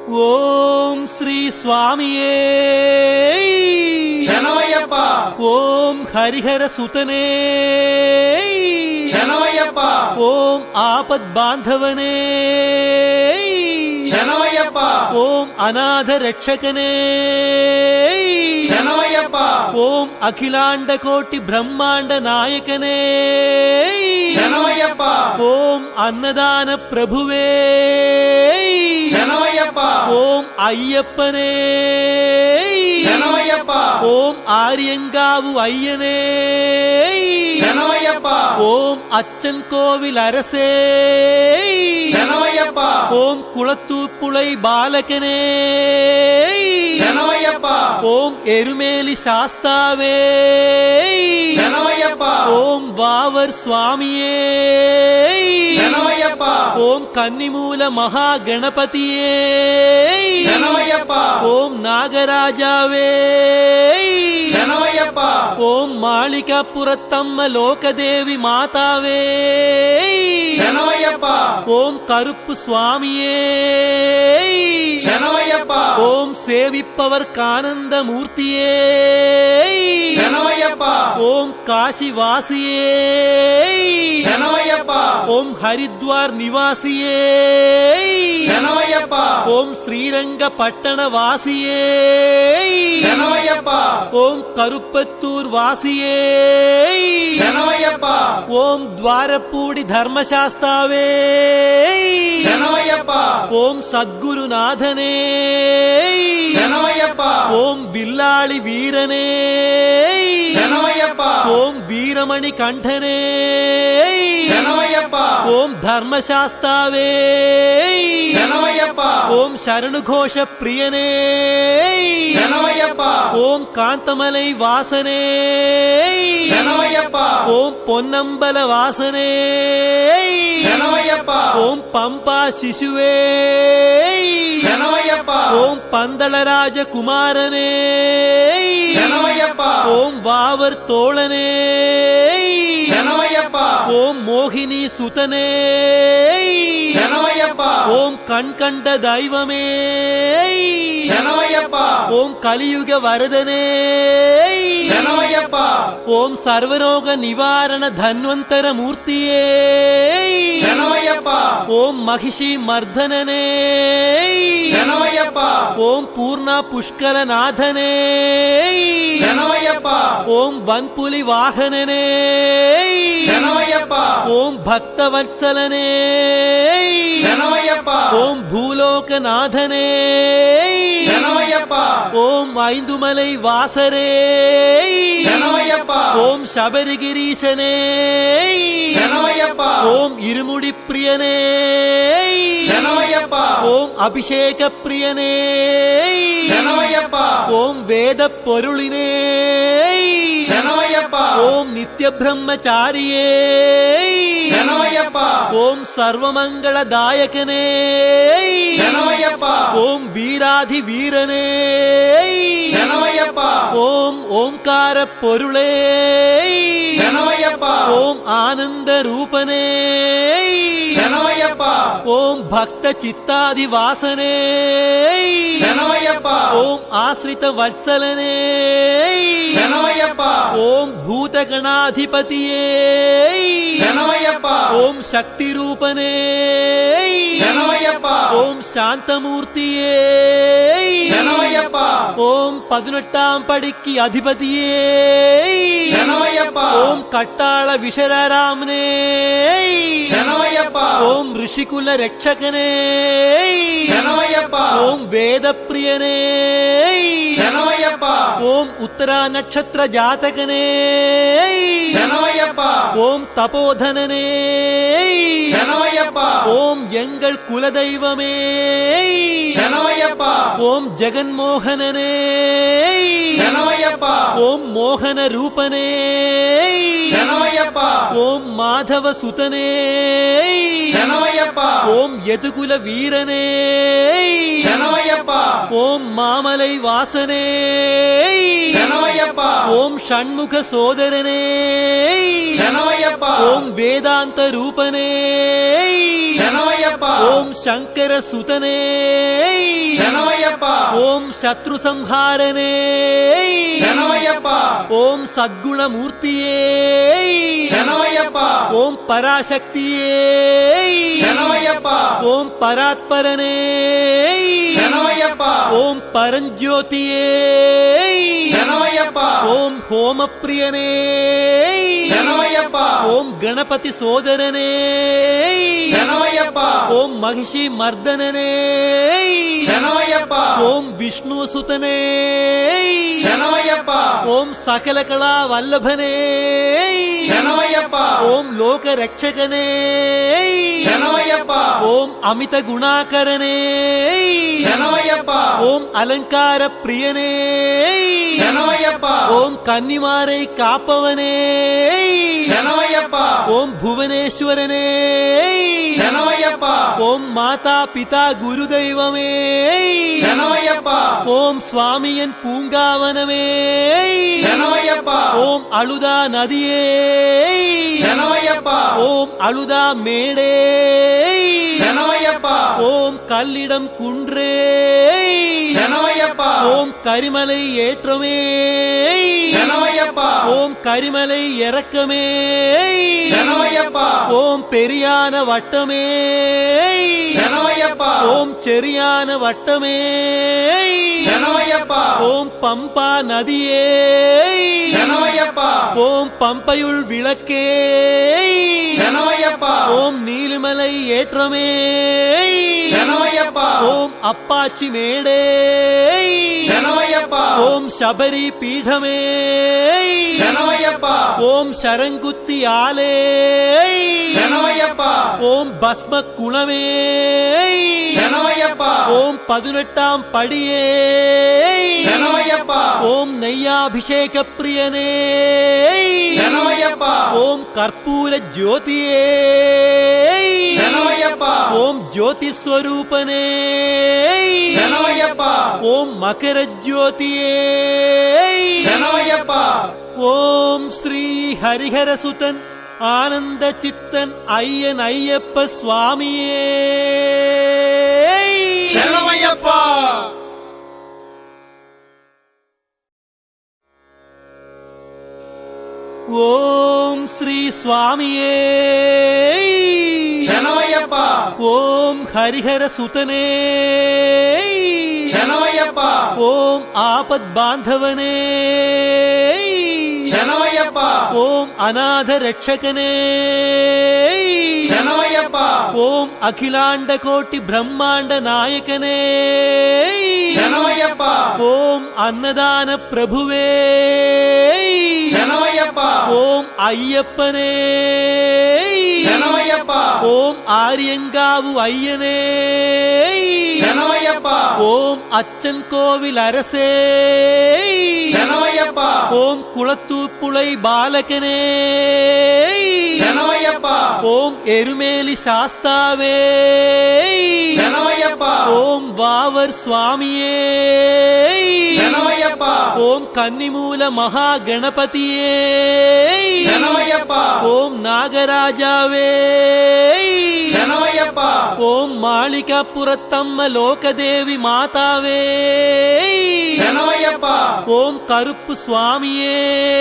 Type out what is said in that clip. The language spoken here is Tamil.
ஓம் ஸ்ரீ சுவாமியே சரணமையப்பா. ஓம் ஹரிஹர சுதனே சரணமையப்பா. ஓம் ஆபத் பாந்தவனே சரணமையப்பா. ஓம் அநாத ரட்சகனே சரணமையப்பா. ஓம் அகிலாண்ட கோட்டி பிரம்மாண்ட நாயகனே சரணமையப்பா. ஓம் அன்னதான பிரபுவே சரணமையப்பா. ஓம் ஐயப்பனே சரணமையப்பா. ஓம் ஆரியங்காவு ஐயனே சரணமையப்பா. ஓம் அச்சன் கோவில் அரசே சரணமையப்பா. ஓம் குளத்தூப்புளை பாலகனே சரணமையப்பா. ஓம் எருமேலி சாஸ்தாவே சரணமையப்பா. ஓம் வாவர் சுவாமியே சரணமையப்பா. ஓம் கன்னிமூல மகா கணபதியே சரணமையப்பா. ஓம் நாகராஜாவே சரணமையப்பா. ஓம் மாளிகாபுரத்தம்ம லோகதேவி மாதாவே சரணமையப்பா. ஓம் கருப்பு சுவாமியே சரணமையப்பா. ஓம் சேவிப்பவர் கானந்த மூர்த்தியே சரணமையப்பா. ஓம் காசி வாசியே சரணமையப்பா. ஓம் ஹரித்வார் நிவாசியே சரணமையப்பா. ஓம் ஸ்ரீரங்க பட்டண வாசியே சரணமையப்பா. ஓம் கருப்பத்தூர் வாசியே சரணமையப்பா. ஓம் துவாரப்பூடி தர்மசாஸ்தாவே சரணமையப்பா. ஓம் சத்குருநாதனே சரணமையப்பா. ஓம் வில்லாளி வீரனே சரணமையப்பா. ஓம் வீரமணி கண்டனே சரணமையப்பா. ஓம் தர்மசாஸ்தாவே சரணமையப்பா. ஓம் சரணுகோஷ பிரியனே சரணமையப்பா. ஓம் காந்தமலை வாசனே சரணமையப்பா. ஓம் பொன்னம்பல வாசனே சரணமையப்பா. ஓம் பம்பா சிசுவே சரணமையப்பா. ஓம் பந்தளராஜ குமாரனே சரணமையப்பா. ஓம் வாவர் தோழனே சரணமையப்பா. ஓம் மோகினி சுதனே சரணமையப்பா. ஓம் கண் கண்ட தெய்வமே சரணமையப்பா. ஓம் கலியுக வரதனே சரணமையப்பா. ஓம் சர்வரோக நிவாரண தன்வந்தர மூர்த்தியே சரணமையப்பா. ஓம் மகிஷி மர்தனனே சரணமையப்பா. ஓம் பூர்ணா புஷ்கரநாதனே சரணமையப்பா. ஓம் வன்புலி வாகனனே சரணமையப்பா. ஓம் பக்தவத்சலனே சரணமையப்பா. ஓம் பூலோகநாதனே சரணமையப்பா. ஓம் ஐந்துமலை வாசரே சரணமையப்பா. ஓம் சபரிகிரீசனே சரணமையப்பா. ஓம் இருமுடி பிரியனே சரணமையப்பா. ஓம் அபிஷேக பிரியனே சரணமையப்பா. ஓம் வேத பொருளினே சரணமையப்பா. ஓம் நித்ய பிரம்மச்சாரியே சரணமையப்பா. ஓம் சர்வமங்களதாயகனே சரணமையப்பா. ஓம் வீராதி வீரனே சரணமையப்பா. ஓம் ஓம்கார பொருளே சரணமையப்பா. ஓம் ஆனந்த ரூபனே சரணமையப்பா. ஓம் பக்த சித்தாதி வாசனே சரணமையப்பா. ஓம் ஆசிரித வத்சலனே சரணமையப்பா. ஓம் பூதகணாதிபதியே சரணமையப்பா. ஓம் சக்தி ரூபனே சரணமையப்பா. ஓம் சாந்தமூர்த்தியே சரணமையப்பா. ஓம் 18ஆம் படிக்கு அதிபதியே சரணமையப்பா. ஓம் கட்டாள விஷரராமனே சரணமையப்பா. ஓம் ரிஷிகுல ரட்சகனே சரணமையப்பா. ஓம் வேத பிரியனே சரணமையப்பா. ஓம் உத்தரா நட்சத்திர ஜாதகனே சரணமையப்பா. ஓம் தபோதனனே சரணமையப்பா. ஓம் எங்கள் குலதெய்வமே சரணமையப்பா. ஓம் ஜெகன்மோகனனே சரணமையப்பா. ஓம் மோகன ரூபனே சரணமையப்பா. ஓம் மாதவ சுதனே சரணமையப்பா. ஓம் யதுகுல வீரனே சரணமையப்பா. ஓம் மாமலை வாசனே சரணமையப்பா. ஓம் ஷண்முக சோதரனே சரணமையப்பா. ஓம் வேதாந்த ரூபனே சரணமையப்பா. శరణమయ్యప్ప ఓం శంకర సుతనే శరణమయ్యప్ప ఓం శత్రు సంహారనే శరణమయ్యప్ప ఓం సద్గుణమూర్తియే శరణమయ్యప్ప ఓం పరాశక్తియే శరణమయ్యప్ప ఓం పరాత్పరనే శరణమయ్యప్ప ఓం పరంజ్యోతియే శరణమయ్యప్ప ఓం హోమప్రియనే శరణమయ్యప్ప ఓం గణపతి సోదరనే శరణమయ్యప్ప ఓం మహిషి మర్దననే శరణమయ్యప్ప ఓం విష్ణు సుతనే శరణమయ్యప్ప ఓం సకల కళా వల్లభనే శరణమయ్యప్ప ఓం లోక రక్షకనే శరణమయ్యప్ప ఓం అమిత గుణాకరనే శరణమయ్యప్ప ఓం అలంకార ప్రియనే శరణమయ్యప్ప ఓం కన్నిమారై కాపవనే శరణమయ్యప్ప ఓం భువనేశ్వరనే శరణమయ్యప్ప ఓం మాతా పితా గురుదైవమే శరణమయ్యప్ప ఓం స్వామియన్ పూங்காவனமே శరణమయ్యప్ప ఓం అళుదా నదియే శరణమయ్యప్ప ఓం అళుదా మేడే శరణమయ్యప్ప ஓம் கல்லிடம் குன்றே శరణమయ్యప్ప ஓம் கரிமலை ஏற்றமே శరణమయ్యప్ప ஓம் கரிமலை இறக்கமே శరణమయ్యప్ప ஓம் பெரியான வட்டமே శరణమయ్యప్ప ஓம் செரியான வட்டமே శరణమయ్యప్ప ஓம் பம்பா நதியே శరణమయ్యప్ప ஓம் பம்பையுள் விளக்கே శరణమయ్యప్ప ஓம் நீலிமலை ஏற்றமே శరణమయ్యప్ప ஓம் அப்பாச்சி மேடே శరణమయ్యప్ప ஓம் சபரி பீடமே శరణమయ్యప్ప ஓம் சரங்குத்தி ஆலே శరణమయ్యప్ప ஓம் பஸ்ம குணமே శరణమయ్యప్ప ஓம் 18ஆம் படியே శరణమయ్యప్ప ஓம் நெய்யாபிஷேக பிரியனே శరణమయ్యప్ప ஓம் கற்பூர ஜோதியே శరణమయ్యప్ప ஓம் ஜோதி ஸ்வரூபனே శరణమయ్యప్ప ஓம் மகர ஜோதியே శరణమయ్యప్ప ஓம் ஸ்ரீ ஹரிஹர சுதன் ஆனந்த சித்தன் ஐயன் ஐயப்ப சுவாமியே శరణమయ్యప్ప ஓம் ஸ்ரீ சுவாமியே శరణమయ్యప్ప ஓம் ஹரிஹர சுதனே శరణమయ్యప్ప ஓம் ஆபத் பாந்தவனே శరణమయ్యప్ప ஓம் அநாத ரட்சகனே శరణమయ్యప్ప ஓம் அகிலாண்ட கோட்டி பிரம்மாண்ட நாயகனே శరణమయ్యప్ప ஓம் அன்னதான பிரபுவே శరణమయ్యప్ప ஓம் ஐயப்பனே శరణమయ్యప్ప ஓம் ஆரியங்காவு ஐயனே శరణమయ్యప్ప ஓம் அச்சன் கோவில் அரசே శరణమయ్యప్ప ஓம் குளத்தூப்புளை பாலகனே శరణమయ్యప్ప ஓம் எருமேலி சாஸ்தாவே శరణమయ్యప్ప ஓம் வாவர் சுவாமியே శరణమయ్యప్ప ஓம் கன்னிமூல மகா கணபதியே శరణమయ్యప్ప ஓம் நாகராஜாவே శరణమయ్యప్ప ஓம் மாளிகாபுரத்தம்ம லோகதேவி மாதாவே శరణమయ్యప్ప ஓம் கருப்பு சுவாமியே